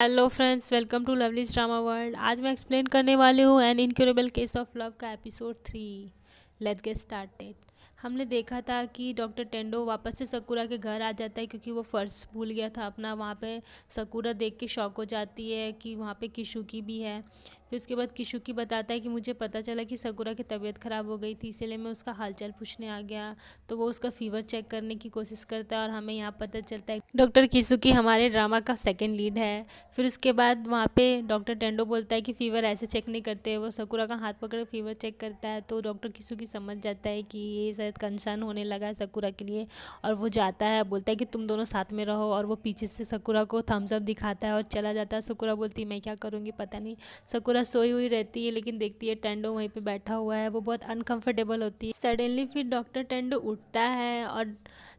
Hello friends, welcome to Lovely's drama world. आज मैं explain करने वाली हूँ an incredible case of love का एपिसोड 3। Let's get started. हमने देखा था कि डॉक्टर टेंडो वापस से सकूरा के घर आ जाता है क्योंकि वो पर्स भूल गया था अपना। वहाँ पे सकूरा देख के शॉक हो जाती है कि वहाँ पे किशुकी भी है। फिर उसके बाद किशुकी बताता है कि मुझे पता चला कि सकूरा की तबीयत ख़राब हो गई थी, इसीलिए मैं उसका हालचाल पूछने आ गया। तो वो उसका फीवर चेक करने की कोशिश करता है और हमें यहाँ पता चलता है डॉक्टर किशुकी हमारे ड्रामा का सेकेंड लीड है। फिर उसके बाद वहाँ पे डॉक्टर टेंडो बोलता है कि फ़ीवर ऐसे चेक नहीं करते। वो सकूरा का हाथ पकड़ फीवर चेक करता है तो डॉक्टर किशुकी समझ जाता है कि ये शायद कंसर्न होने लगा है सकूरा के लिए। और वो जाता है, बोलता है कि तुम दोनों साथ में रहो, और वो पीछे से सकूरा को थम्स अप दिखाता है और चला जाता है। सकूरा बोलती है मैं क्या करूँगी पता नहीं। सकूरा सोई हुई रहती है लेकिन देखती है टेंडो वहीं पे बैठा हुआ है। वो बहुत अनकंफर्टेबल होती है। सडनली फिर डॉक्टर टेंडो उठता है और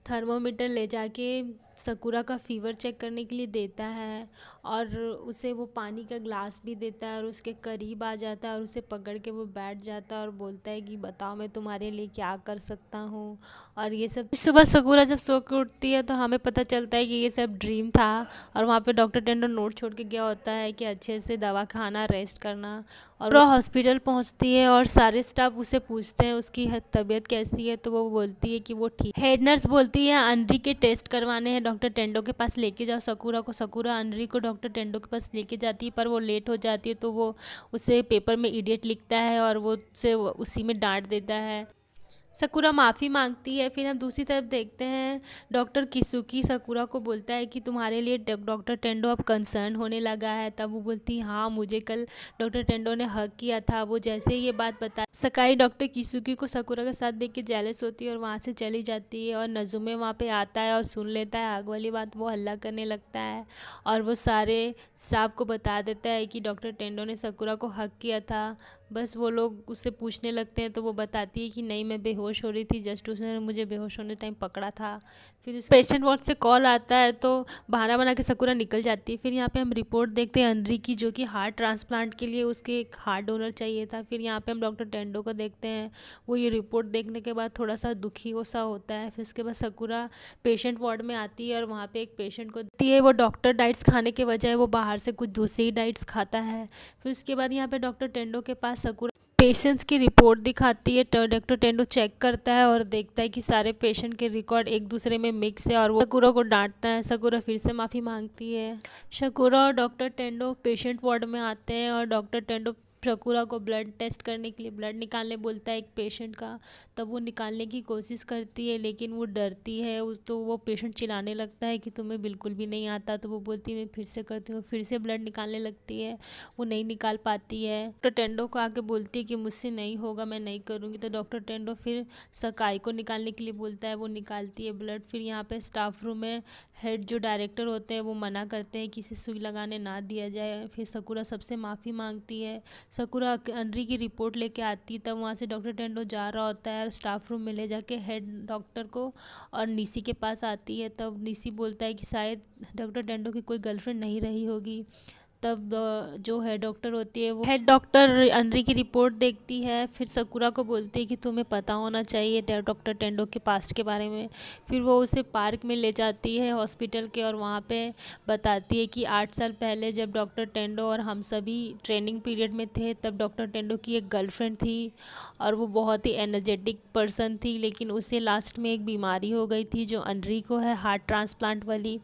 थर्मोमीटर ले जाके सकूरा का फ़ीवर चेक करने के लिए देता है और उसे वो पानी का ग्लास भी देता है और उसके करीब आ जाता है और उसे पकड़ के वो बैठ जाता है और बोलता है कि बताओ मैं तुम्हारे लिए क्या कर सकता हूँ। और ये सब सुबह सकूरा जब सो के उठती है तो हमें पता चलता है कि ये सब ड्रीम था। और वहाँ पे डॉक्टर टेंडो नोट छोड़ के गया होता है कि अच्छे से दवा खाना, रेस्ट करना। और वो हॉस्पिटल पहुँचती है और सारे स्टाफ उसे पूछते हैं उसकी तबीयत कैसी है, तो वो बोलती है कि वो ठीक। हेड नर्स बोलती है अनरी के टेस्ट करवाने हैं, डॉक्टर टेंडो के पास लेके जाओ सकूरा को। सकूरा अनरी को डॉक्टर टेंडो के पास लेके जाती है पर वो लेट हो जाती है तो वो उसे पेपर में इडियट लिखता है और वो उसे उसी में डांट देता है। सकूरा माफ़ी मांगती है। फिर हम दूसरी तरफ देखते हैं डॉक्टर किसुकी सकूरा को बोलता है कि तुम्हारे लिए डॉक्टर टेंडो अब कंसर्न होने लगा है। तब वो बोलती है हाँ, मुझे कल डॉक्टर टेंडो ने हक किया था। वो जैसे ही ये बात बता सकाई डॉक्टर किसुकी को सकूरा के साथ देख के जेलस होती है और वहाँ से चली जाती है। और नजुमे वहाँ पे आता है और सुन लेता है आग वाली बात। वो हल्ला करने लगता है और वो सारे स्टाफ को बता देता है कि डॉक्टर टेंडो ने सकूरा को हक किया था। बस वो लोग उससे पूछने लगते हैं तो वो बताती है कि नहीं, मैं बेहोश हो रही थी, जस्ट उसने मुझे बेहोश होने टाइम पकड़ा था। फिर उस पेशेंट वार्ड से कॉल आता है तो बहाना बना के सकूरा निकल जाती है। फिर यहाँ पे हम रिपोर्ट देखते हैं अनरी की, जो कि हार्ट ट्रांसप्लांट के लिए उसके एक हार्ट डोनर चाहिए था। फिर यहाँ पे हम डॉक्टर टेंडो को देखते हैं। वो ये रिपोर्ट देखने के बाद थोड़ा सा दुखी सा होता है। फिर उसके बाद सकूरा पेशेंट वार्ड में आती है और वहाँ पे एक पेशेंट को देती है। वो डॉक्टर डाइट्स खाने के बजाय वो बाहर से कुछ दूसरी डाइट्स खाता है। फिर उसके बाद यहाँ पे डॉक्टर टेंडो के पास सकूरा पेशेंट्स की रिपोर्ट दिखाती है। डॉक्टर टेंडो चेक करता है और देखता है कि सारे पेशेंट के रिकॉर्ड एक दूसरे में मिक्स है और वो सकूरा को डांटता है। सकूरा फिर से माफ़ी मांगती है। सकूरा और डॉक्टर टेंडो पेशेंट वार्ड में आते हैं और डॉक्टर टेंडो सकूरा को ब्लड टेस्ट करने के लिए ब्लड निकालने बोलता है एक पेशेंट का। तब वो निकालने की कोशिश करती है लेकिन वो डरती है। तो वो पेशेंट चिल्लाने लगता है कि तुम्हें बिल्कुल भी नहीं आता। तो वो बोलती है मैं फिर से करती हूँ। फिर से ब्लड निकालने लगती है, वो नहीं निकाल पाती है। डॉक्टर टेंडो को आके बोलती है कि मुझसे नहीं होगा, मैं नहीं करूँगी। तो डॉक्टर टेंडो फिर सकाई को निकालने के लिए बोलता है, वो निकालती है ब्लड। फिर यहाँ पे स्टाफ रूम में हेड जो डायरेक्टर होते हैं वो मना करते हैं कि इसे सुई लगाने ना दिया जाए। फिर सकूरा सबसे माफ़ी मांगती है। सकूरा अनरी की रिपोर्ट लेके आती है। तब वहाँ से डॉक्टर टेंडो जा रहा होता है और स्टाफ रूम में ले जाके हेड डॉक्टर को और निसी के पास आती है। तब निसी बोलता है कि शायद डॉक्टर टेंडो की कोई गर्लफ्रेंड नहीं रही होगी। तब जो हेड डॉक्टर होती है वो हेड डॉक्टर अनरी की रिपोर्ट देखती है। फिर सकूरा को बोलती है कि तुम्हें पता होना चाहिए डॉक्टर टेंडो के पास्ट के बारे में। फिर वो उसे पार्क में ले जाती है हॉस्पिटल के और वहाँ पे बताती है कि 8 साल पहले जब डॉक्टर टेंडो और हम सभी ट्रेनिंग पीरियड में थे तब डॉक्टर टेंडो की एक गर्लफ्रेंड थी और वो बहुत ही एनर्जेटिक पर्सन थी, लेकिन उसे लास्ट में एक बीमारी हो गई थी जो अनरी को है, हार्ट ट्रांसप्लांट वाली।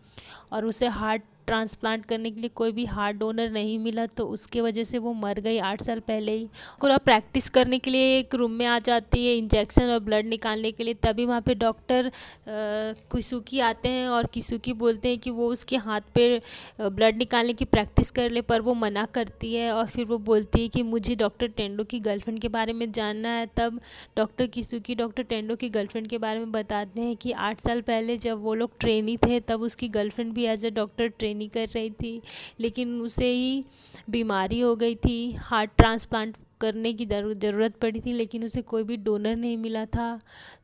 और उसे हार्ट ट्रांसप्लांट करने के लिए कोई भी हार्ट डोनर नहीं मिला तो उसके वजह से वो मर गई 8 साल पहले ही। पूरा प्रैक्टिस करने के लिए एक रूम में आ जाती है इंजेक्शन और ब्लड निकालने के लिए। तभी वहाँ पे डॉक्टर किसुकी आते हैं और किसुकी बोलते हैं कि वो उसके हाथ पे ब्लड निकालने की प्रैक्टिस कर ले, पर वो मना करती है। और फिर वो बोलती है कि मुझे डॉक्टर टेंडो की गर्लफ्रेंड के बारे में जानना है। तब डॉक्टर किसुकी डॉक्टर टेंडो की गर्लफ्रेंड के बारे में बताते हैं कि 8 साल पहले जब वो लोग ट्रेनी थे तब उसकी गर्लफ्रेंड भी एज ए डॉक्टर ट्रेनी कर रही थी, लेकिन उसे ही बीमारी हो गई थी, हार्ट ट्रांसप्लांट करने की ज़रूरत पड़ी थी, लेकिन उसे कोई भी डोनर नहीं मिला था।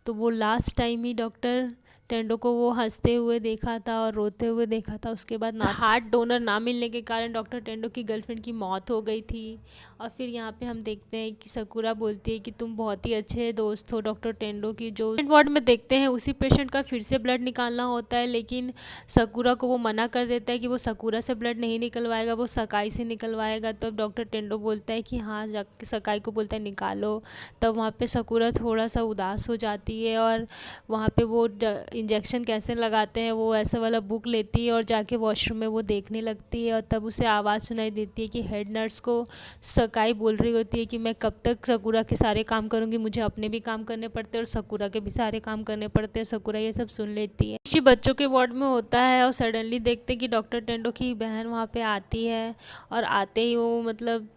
तो वो लास्ट टाइम ही डॉक्टर टेंडो को वो हंसते हुए देखा था और रोते हुए देखा था। उसके बाद हार्ट डोनर ना मिलने के कारण डॉक्टर टेंडो की गर्लफ्रेंड की मौत हो गई थी। और फिर यहाँ पे हम देखते हैं कि सकुरा बोलती है कि तुम बहुत ही अच्छे दोस्त हो डॉक्टर टेंडो की। जो वार्ड में देखते हैं उसी पेशेंट का फिर से ब्लड निकालना होता है, लेकिन सकुरा को वो मना कर देता है कि वो सकुरा से ब्लड नहीं निकलवाएगा, वो सकाई से निकलवाएगा। तब डॉक्टर टेंडो बोलता है कि हाँ, जाके सकाई को बोलता है निकालो। तब वहाँ पे सकुरा थोड़ा सा उदास हो जाती है और वहाँ पे वो इंजेक्शन कैसे लगाते हैं वो ऐसा वाला बुक लेती है और जाके वॉशरूम में वो देखने लगती है। और तब उसे आवाज़ सुनाई देती है कि हेड नर्स को सकाई बोल रही होती है कि मैं कब तक सकुरा के सारे काम करूँगी, मुझे अपने भी काम करने पड़ते हैं और सकुरा के भी सारे काम करने पड़ते हैं। सकुरा ये सब सुन लेती है। निशी बच्चों के वार्ड में होता है और सडनली देखते हैं कि डॉक्टर टेंडो की बहन वहाँ पे आती है और आते ही वो मतलब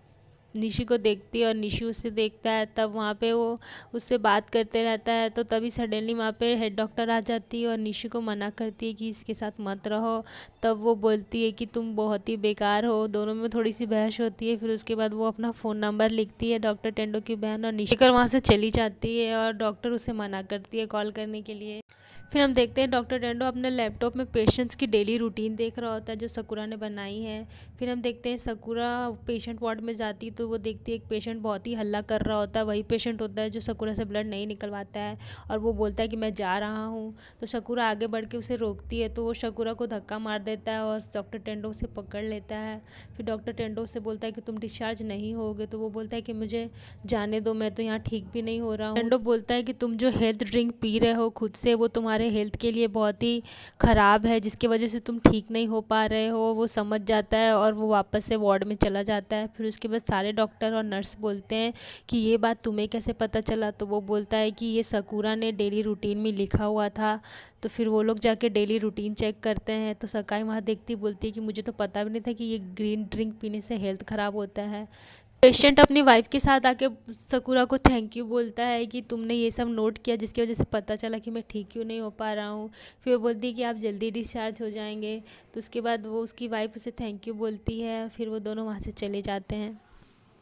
निशी को देखती है और निशी उसे देखता है। तब वहाँ पे वो उससे बात करते रहता है। तो तभी सडनली वहाँ पे हेड डॉक्टर आ जाती है और निशी को मना करती है कि इसके साथ मत रहो। तब वो बोलती है कि तुम बहुत ही बेकार हो। दोनों में थोड़ी सी बहस होती है। फिर उसके बाद वो अपना फ़ोन नंबर लिखती है डॉक्टर टेंडो की बहन और निशी कर वहाँ से चली जाती है और डॉक्टर उसे मना करती है कॉल करने के लिए। फिर हम देखते हैं डॉक्टर टेंडो अपने लैपटॉप में पेशेंट्स की डेली रूटीन देख रहा होता है जो सकुरा ने बनाई है। फिर हम देखते हैं सकुरा पेशेंट वार्ड में जाती तो वो देखती है एक पेशेंट बहुत ही हल्ला कर रहा होता है। वही पेशेंट होता है जो सकुरा से ब्लड नहीं निकलवाता है और वो बोलता है कि मैं जा रहा हूँ। तो सकुरा आगे बढ़ के उसे रोकती है तो वो सकुरा को धक्का मार देता है और डॉक्टर टेंडो उसे पकड़ लेता है। फिर डॉक्टर टेंडो से बोलता है कि तुम डिस्चार्ज नहीं होगे। तो वो बोलता है कि मुझे जाने दो, मैं तो यहाँ ठीक भी नहीं हो रहा हूँ। टेंडो बोलता है कि तुम जो हेल्थ ड्रिंक पी रहे हो खुद से वो तुम्हारे हेल्थ के लिए बहुत ही ख़राब है, जिसकी वजह से तुम ठीक नहीं हो पा रहे हो। वो समझ जाता है और वो वापस से वार्ड में चला जाता है। फिर उसके बाद सारे डॉक्टर और नर्स बोलते हैं कि ये बात तुम्हें कैसे पता चला। तो वो बोलता है कि ये सकुरा ने डेली रूटीन में लिखा हुआ था। तो फिर वो लोग जाके डेली रूटीन चेक करते हैं तो सकाई वहाँ देखती बोलती है कि मुझे तो पता भी नहीं था कि ये ग्रीन ड्रिंक पीने से हेल्थ ख़राब होता है। पेशेंट अपनी वाइफ के साथ आके सकुरा को थैंक यू बोलता है कि तुमने ये सब नोट किया जिसकी वजह से पता चला कि मैं ठीक क्यों नहीं हो पा रहा हूँ। फिर वो बोलती है कि आप जल्दी डिस्चार्ज हो जाएंगे। तो उसके बाद वो उसकी वाइफ उसे थैंक यू बोलती है। फिर वो दोनों वहाँ से चले जाते हैं।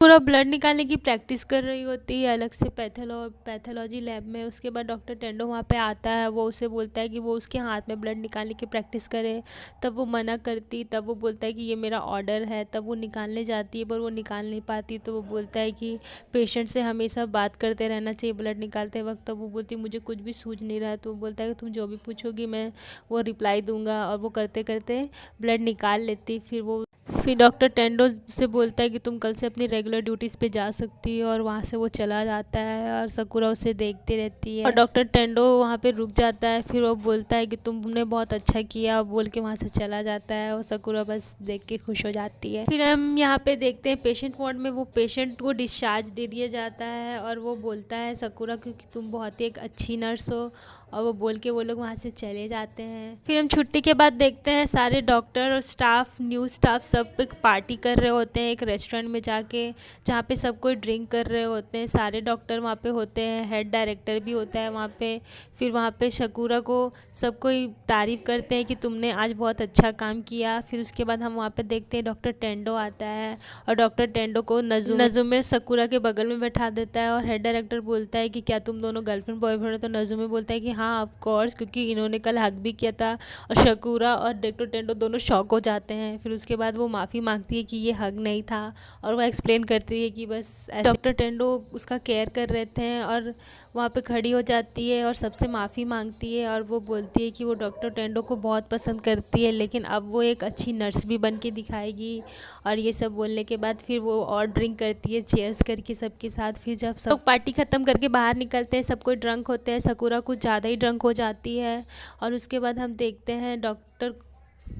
पूरा ब्लड निकालने की प्रैक्टिस कर रही होती है अलग से पैथोलॉजी लैब में। उसके बाद डॉक्टर टेंडो वहाँ पे आता है। वो उसे बोलता है कि वो उसके हाथ में ब्लड निकालने की प्रैक्टिस करे। तब वो मना करती। तब वो बोलता है कि ये मेरा ऑर्डर है। तब वो निकालने जाती है पर वो निकाल नहीं पाती। तो वो बोलता है कि पेशेंट से हमेशा बात करते रहना चाहिए ब्लड निकालते वक्त। तब वो बोलती मुझे कुछ भी सूझ नहीं रहा है। तो वो बोलता है कि तुम जो भी पूछोगी मैं वो रिप्लाई दूंगा। और वो करते करते ब्लड निकाल लेती। फिर डॉक्टर टेंडो से बोलता है कि तुम कल से अपनी रेगुलर ड्यूटीज़ पे जा सकती हो। और वहाँ से वो चला जाता है और सकुरा उसे देखती रहती है और डॉक्टर टेंडो वहाँ पे रुक जाता है। फिर वो बोलता है कि तुमने बहुत अच्छा किया बोल के वहाँ से चला जाता है और सकुरा बस देख के खुश हो जाती है। फिर हम यहाँ पे देखते हैं पेशेंट वार्ड में वो पेशेंट को डिस्चार्ज दे दिया जाता है और वो बोलता है सकुरा क्योंकि तुम बहुत ही एक अच्छी नर्स हो। और वो बोल के वो लोग वहाँ से चले जाते हैं। फिर हम छुट्टी के बाद देखते हैं सारे डॉक्टर और स्टाफ न्यू स्टाफ सब एक पार्टी कर रहे होते हैं एक रेस्टोरेंट में जाके, जहाँ पे सब कोई ड्रिंक कर रहे होते हैं। सारे डॉक्टर वहाँ पे होते हैं, हेड डायरेक्टर भी होता है वहाँ पे। फिर वहाँ पे सकुरा को सब कोई तारीफ़ करते हैं कि तुमने आज बहुत अच्छा काम किया। फिर उसके बाद हम वहाँ पे देखते हैं डॉक्टर टेंडो आता है और डॉक्टर टेंडो को नजुमे सकुरा के बगल में बैठा देता है। और हेड डायरेक्टर बोलता है कि क्या तुम दोनों गर्लफ्रेंड बॉयफ्रेंड हो। तो नजुमे बोलता है कि हाँ ऑफ कोर्स, क्योंकि इन्होंने कल हक भी किया था। और सकुरा और डॉक्टर टेंडो दोनों शॉक हो जाते हैं। फिर उसके बाद वो माफ़ी मांगती है कि ये हक नहीं था और वो एक्सप्लेन करती है कि बस डॉक्टर टेंडो उसका केयर कर रहे थे। और वहाँ पे खड़ी हो जाती है और सबसे माफ़ी मांगती है और वो बोलती है कि वो डॉक्टर टेंडो को बहुत पसंद करती है लेकिन अब वो एक अच्छी नर्स भी बन के दिखाएगी। और ये सब बोलने के बाद फिर वो और ड्रिंक करती है चेयर्स करके सबके साथ। फिर जब सब पार्टी ख़त्म करके बाहर निकलते हैं सब कोई ड्रंक होते हैं। सकुरा कुछ ज़्यादा ही ड्रंक हो जाती है। और उसके बाद हम देखते हैं डॉक्टर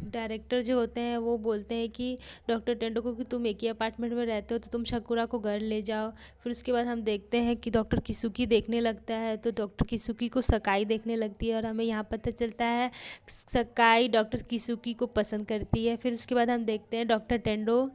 डायरेक्टर जो होते हैं वो बोलते हैं कि डॉक्टर टेंडो को कि तुम एक ही अपार्टमेंट में रहते हो तो तुम सकुरा को घर ले जाओ। फिर उसके बाद हम देखते हैं कि डॉक्टर किसुकी देखने लगता है तो डॉक्टर किसुकी को सकाई देखने लगती है और हमें यहाँ पता चलता है सकाई डॉक्टर किसुकी को पसंद करती है। फिर उसके बाद हम देखते हैं डॉक्टर टेंडो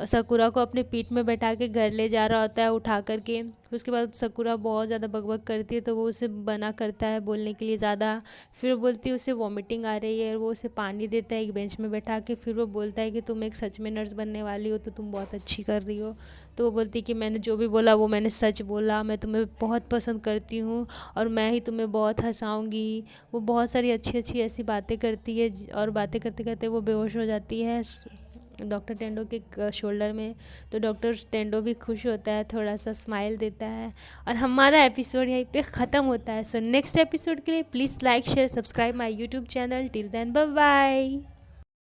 सकुरा को अपने पीठ में बैठा के घर ले जा रहा होता है उठा करके। फिर उसके बाद सकुरा बहुत ज़्यादा बकबक करती है तो वो उसे मना करता है बोलने के लिए ज़्यादा। फिर वो बोलती है उसे वॉमिटिंग आ रही है और वो उसे पानी देता है एक बेंच में बैठा के। फिर वो बोलता है कि तुम एक सच में नर्स बनने वाली हो तो तुम बहुत अच्छी कर रही हो। तो वो बोलती है कि मैंने जो भी बोला वो मैंने सच बोला, मैं तुम्हें बहुत पसंद करती हूँ और मैं ही तुम्हें बहुत हंसाऊँगी। वो बहुत सारी अच्छी अच्छी ऐसी बातें करती है और बातें करते करते वो बेहोश हो जाती है डॉक्टर टेंडो के शोल्डर में। तो डॉक्टर टेंडो भी खुश होता है, थोड़ा सा स्माइल देता है और हमारा एपिसोड यहीं पे ख़त्म होता है। सो नेक्स्ट एपिसोड के लिए please like share subscribe my YouTube channel. Till then bye bye.